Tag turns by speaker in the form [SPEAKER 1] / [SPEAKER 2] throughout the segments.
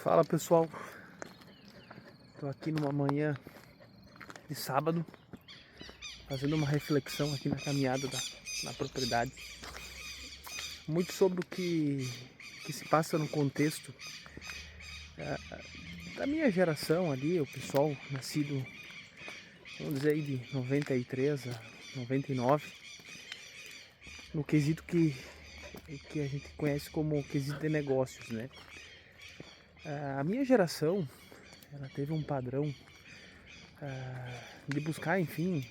[SPEAKER 1] Fala pessoal, tô aqui numa manhã de sábado, fazendo uma reflexão aqui na caminhada na propriedade, muito sobre o que se passa no contexto da minha geração ali, o pessoal nascido, vamos dizer aí de 93 a 99, no quesito que a gente conhece como quesito de negócios, né? A minha geração, ela teve um padrão de buscar, enfim,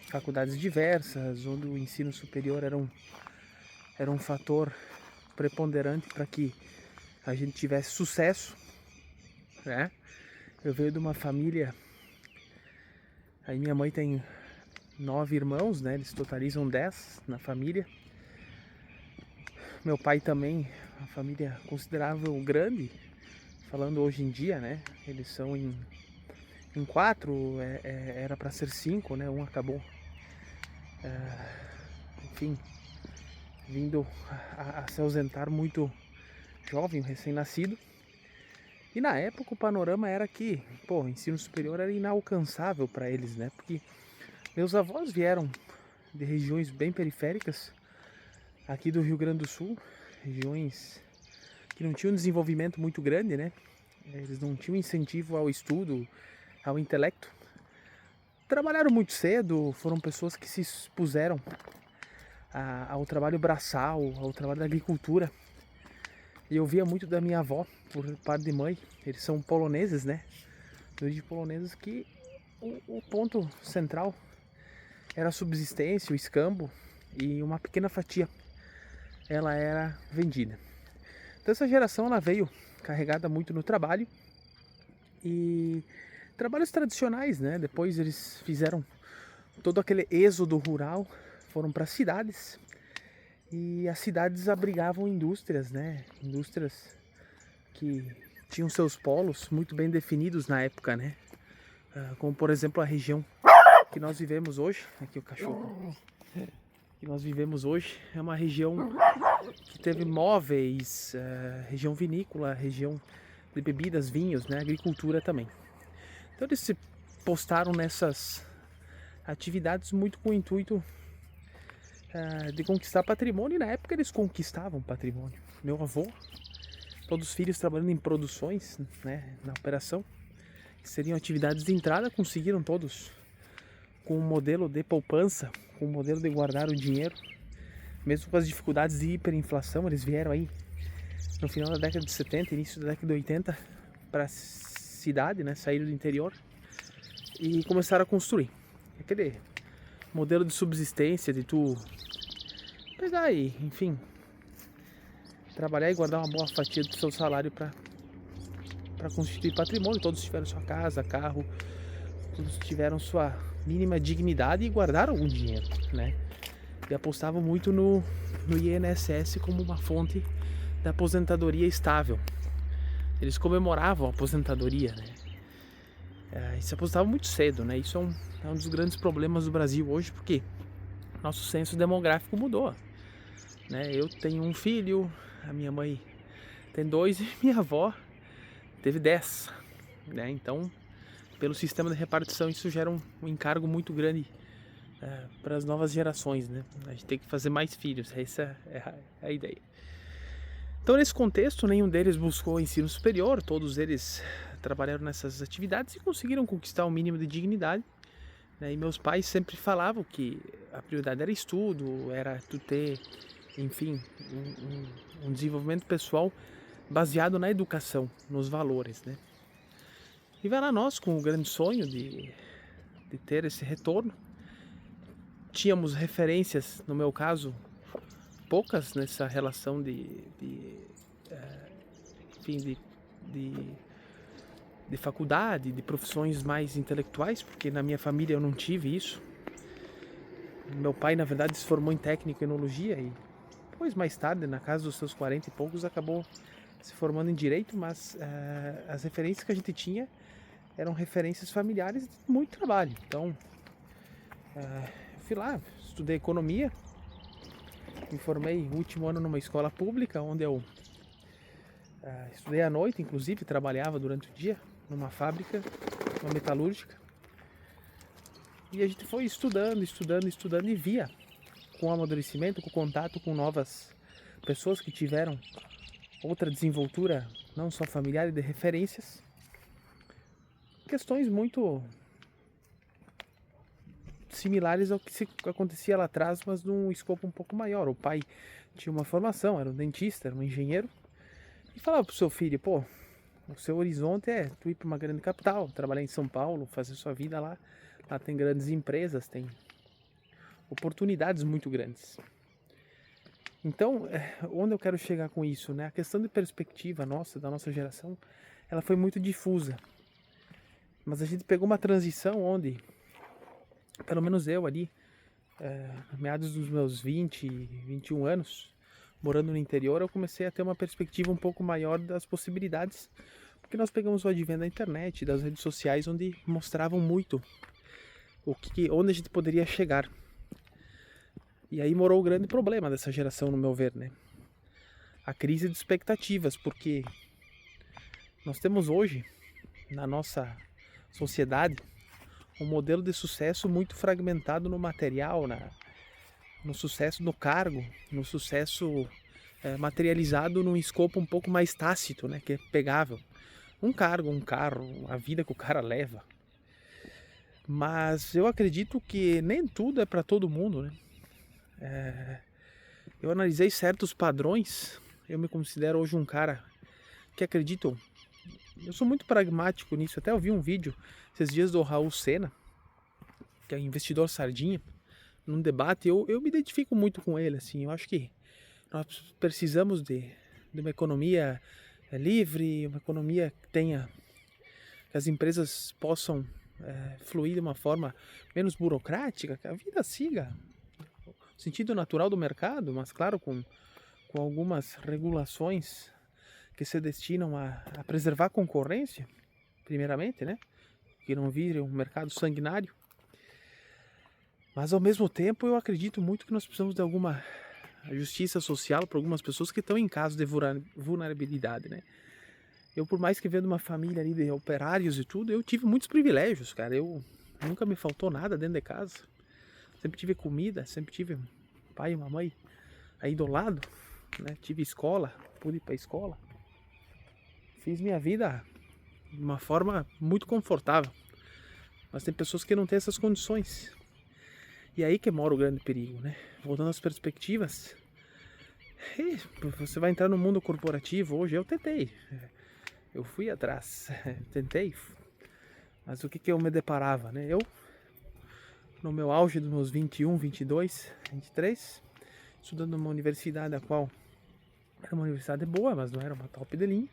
[SPEAKER 1] faculdades diversas, onde o ensino superior era um fator preponderante para que a gente tivesse sucesso, né? Eu venho de uma família, aí minha mãe tem 9 irmãos, né? Eles totalizam 10 na família. Meu pai também, uma família considerável grande, falando hoje em dia, né? Eles são em 4, era para ser 5, né? Um acabou, enfim, vindo a se ausentar muito jovem, recém-nascido. E na época o panorama era que, o ensino superior era inalcançável para eles, né? Porque meus avós vieram de regiões bem periféricas, aqui do Rio Grande do Sul, regiões que não tinham um desenvolvimento muito grande, né? Eles não tinham incentivo ao estudo, ao intelecto. Trabalharam muito cedo, foram pessoas que se expuseram ao trabalho braçal, ao trabalho da agricultura. E eu via muito da minha avó, por parte de mãe. Eles são poloneses, né? De origem poloneses, que o ponto central era a subsistência, o escambo, e uma pequena fatia ela era vendida. Então essa geração ela veio carregada muito no trabalho e trabalhos tradicionais, né? Depois eles fizeram todo aquele êxodo rural, foram para cidades, e as cidades abrigavam indústrias, né? Indústrias que tinham seus polos muito bem definidos na época, né? Como por exemplo a região que nós vivemos hoje, aqui o cachorro, que nós vivemos hoje é uma região que teve móveis, região vinícola, região de bebidas, vinhos, né? Agricultura também. Então eles se postaram nessas atividades muito com o intuito de conquistar patrimônio, e na época eles conquistavam patrimônio. Meu avô, todos os filhos trabalhando em produções, né, na operação, que seriam atividades de entrada, conseguiram todos com um modelo de poupança, com um modelo de guardar o dinheiro, mesmo com as dificuldades de hiperinflação. Eles vieram aí no final da década de 70, início da década de 80, para a cidade, né, saíram do interior e começaram a construir aquele modelo de subsistência, de tu pegar e, enfim, trabalhar e guardar uma boa fatia do seu salário para constituir patrimônio. Todos tiveram sua casa, carro, todos tiveram sua mínima dignidade e guardaram algum dinheiro, né? E apostavam muito no INSS como uma fonte da aposentadoria estável. Eles comemoravam a aposentadoria, né? E se aposentavam muito cedo, né? Isso é um dos grandes problemas do Brasil hoje, porque nosso censo demográfico mudou, né? Eu tenho um filho, a minha mãe tem 2 e minha avó teve 10, né? Então, pelo sistema de repartição, isso gera um encargo muito grande para as novas gerações, né? A gente tem que fazer mais filhos, essa é a ideia. Então, nesse contexto, nenhum deles buscou ensino superior, todos eles trabalharam nessas atividades e conseguiram conquistar um mínimo de dignidade, né? E meus pais sempre falavam que a prioridade era estudo, era tu ter, enfim, um desenvolvimento pessoal baseado na educação, nos valores, né? E vai lá nós com o grande sonho de ter esse retorno. Tínhamos referências, no meu caso, poucas nessa relação enfim, de faculdade, de profissões mais intelectuais, porque na minha família eu não tive isso. Meu pai, na verdade, se formou em técnico em enologia e depois, mais tarde, na casa dos seus 40 e poucos, acabou se formando em direito, mas as referências que a gente tinha eram referências familiares de muito trabalho. Então, fui lá, estudei economia, me formei no último ano numa escola pública, onde eu Estudei à noite, inclusive, trabalhava durante o dia numa fábrica, uma metalúrgica. E a gente foi estudando e via com o amadurecimento, com o contato com novas pessoas que tiveram outra desenvoltura, não só familiar e de referências, questões muito similares ao que acontecia lá atrás, mas num escopo um pouco maior. O pai tinha uma formação, era um dentista, era um engenheiro, e falava pro seu filho, pô, o seu horizonte é tu ir para uma grande capital, trabalhar em São Paulo, fazer sua vida lá. Lá tem grandes empresas, tem oportunidades muito grandes. Então, onde eu quero chegar com isso, né? A questão de perspectiva nossa, da nossa geração, ela foi muito difusa. Mas a gente pegou uma transição onde, pelo menos eu ali, meados dos meus 20, 21 anos, morando no interior, eu comecei a ter uma perspectiva um pouco maior das possibilidades, porque nós pegamos o advento da internet, das redes sociais, onde mostravam muito onde a gente poderia chegar. E aí morou o grande problema dessa geração, no meu ver, né? A crise de expectativas, porque nós temos hoje, na nossa sociedade, um modelo de sucesso muito fragmentado no material, no sucesso no cargo, no sucesso materializado num escopo um pouco mais tácito, né? Que é pegável. Um cargo, um carro, a vida que o cara leva. Mas eu acredito que nem tudo é para todo mundo, né? Eu analisei certos padrões. Eu me considero hoje um cara que acredito. Eu sou muito pragmático nisso. Até eu vi um vídeo esses dias do Raul Sena, que é um investidor sardinha, num debate. Eu me identifico muito com ele, assim. Eu acho que nós precisamos de uma economia livre, uma economia que as empresas possam fluir de uma forma menos burocrática, que a vida siga o sentido natural do mercado, mas claro, com algumas regulações que se destinam a preservar a concorrência, primeiramente, né? Que não vire um mercado sanguinário. Mas ao mesmo tempo eu acredito muito que nós precisamos de alguma justiça social para algumas pessoas que estão em caso de vulnerabilidade, né? Eu, por mais que venho de uma família ali de operários e tudo, eu tive muitos privilégios, cara. Nunca me faltou nada dentro de casa. Sempre tive comida, sempre tive um pai e uma mãe aí do lado, né? Tive escola, pude ir para a escola. Fiz minha vida de uma forma muito confortável. Mas tem pessoas que não têm essas condições. E aí que mora o grande perigo, né? Voltando às perspectivas, você vai entrar no mundo corporativo hoje. Eu tentei, eu fui atrás, tentei, mas o que eu me deparava, né? Eu, no meu auge dos meus 21, 22, 23, estudando numa universidade a qual era uma universidade boa, mas não era uma top de linha,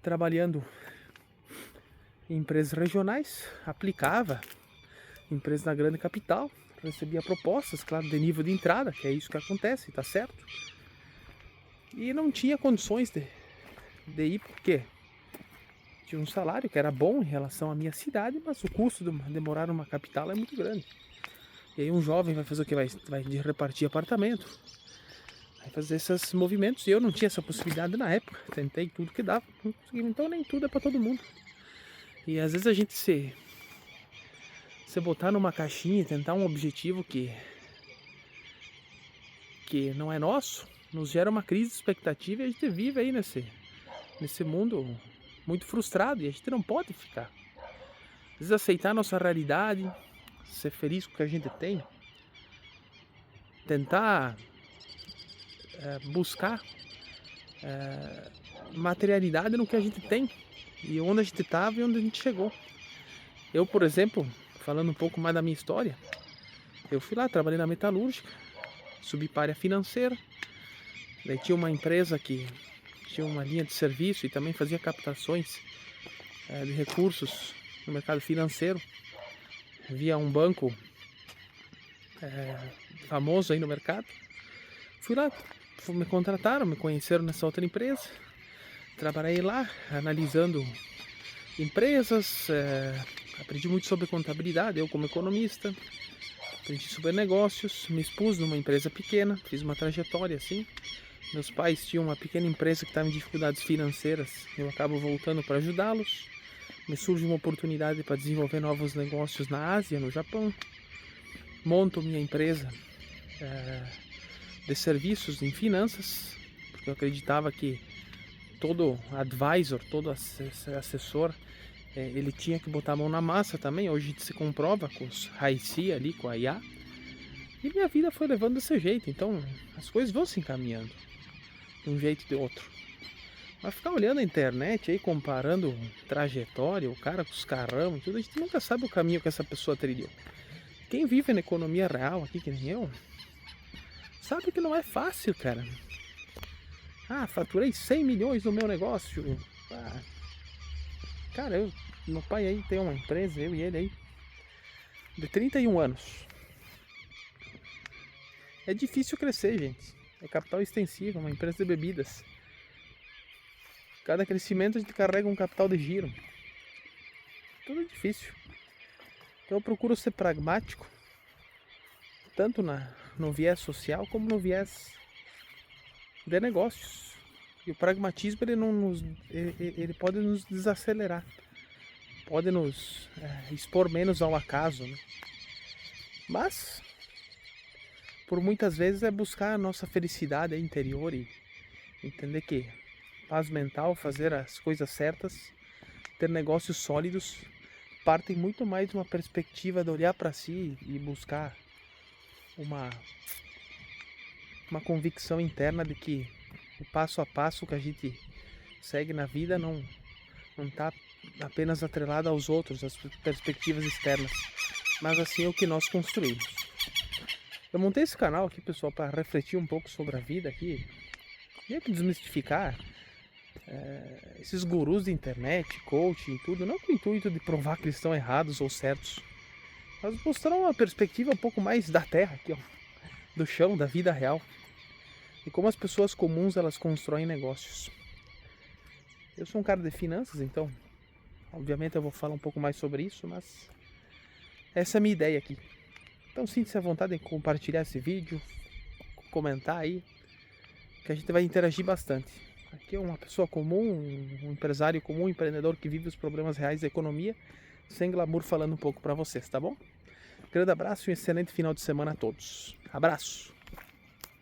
[SPEAKER 1] trabalhando em empresas regionais, aplicava empresas na grande capital, recebia propostas, claro, de nível de entrada, que é isso que acontece, tá certo? E não tinha condições de ir, porque tinha um salário que era bom em relação à minha cidade, mas o custo de morar numa capital é muito grande. E aí um jovem vai fazer o que? Vai repartir apartamento, vai fazer esses movimentos, e eu não tinha essa possibilidade na época. Tentei tudo que dava, não consegui. Então nem tudo é para todo mundo. E às vezes a gente se botar numa caixinha e tentar um objetivo que não é nosso, nos gera uma crise de expectativa, e a gente vive aí nesse mundo muito frustrado, e a gente não pode ficar. Às vezes aceitar a nossa realidade, ser feliz com o que a gente tem, tentar buscar materialidade no que a gente tem, e onde a gente estava e onde a gente chegou. Eu, por exemplo, falando um pouco mais da minha história, eu fui lá, trabalhei na metalúrgica, subi para a área financeira, daí tinha uma empresa que tinha uma linha de serviço e também fazia captações de recursos no mercado financeiro, via um banco famoso aí no mercado. Fui lá, me contrataram, me conheceram nessa outra empresa, trabalhei lá analisando empresas, aprendi muito sobre contabilidade, eu como economista, aprendi sobre negócios, me expus numa empresa pequena, fiz uma trajetória assim, Meus pais tinham uma pequena empresa que estava em dificuldades financeiras. Eu acabo voltando para ajudá-los. Me surge uma oportunidade para desenvolver novos negócios na Ásia, no Japão. Monto minha empresa de serviços em finanças, porque eu acreditava que todo advisor, todo assessor, ele tinha que botar a mão na massa também. Hoje se comprova com os Haici ali, com a IA. E minha vida foi levando desse jeito, então as coisas vão se encaminhando de um jeito ou de outro. Mas ficar olhando a internet aí, comparando trajetória, o cara com os carrão e tudo, a gente nunca sabe o caminho que essa pessoa trilhou. Quem vive na economia real aqui, que nem eu, sabe que não é fácil, cara. Ah, faturei 100 milhões no meu negócio. Ah, cara, meu pai aí tem uma empresa, eu e ele aí, de 31 anos. É difícil crescer, gente. É capital extensivo, uma empresa de bebidas. Cada crescimento a gente carrega um capital de giro. Tudo é difícil. Então eu procuro ser pragmático, tanto no viés social como no viés de negócios. E o pragmatismo ele pode nos desacelerar, pode nos expor menos ao acaso, né? Mas por muitas vezes é buscar a nossa felicidade interior e entender que paz mental, fazer as coisas certas, ter negócios sólidos, partem muito mais de uma perspectiva de olhar para si e buscar uma convicção interna de que o passo a passo que a gente segue na vida não está apenas atrelado aos outros, às perspectivas externas, mas assim é o que nós construímos. Eu montei esse canal aqui, pessoal, para refletir um pouco sobre a vida aqui, meio que desmistificar esses gurus de internet, coaching e tudo, não com o intuito de provar que eles estão errados ou certos, mas mostrar uma perspectiva um pouco mais da terra aqui, ó, do chão, da vida real, e como as pessoas comuns elas constroem negócios. Eu sou um cara de finanças, então obviamente eu vou falar um pouco mais sobre isso, mas essa é a minha ideia aqui. Então sinta-se à vontade em compartilhar esse vídeo, comentar aí, que a gente vai interagir bastante. Aqui é uma pessoa comum, um empresário comum, um empreendedor que vive os problemas reais da economia, sem glamour, falando um pouco para vocês, tá bom? Grande abraço e um excelente final de semana a todos. Abraço!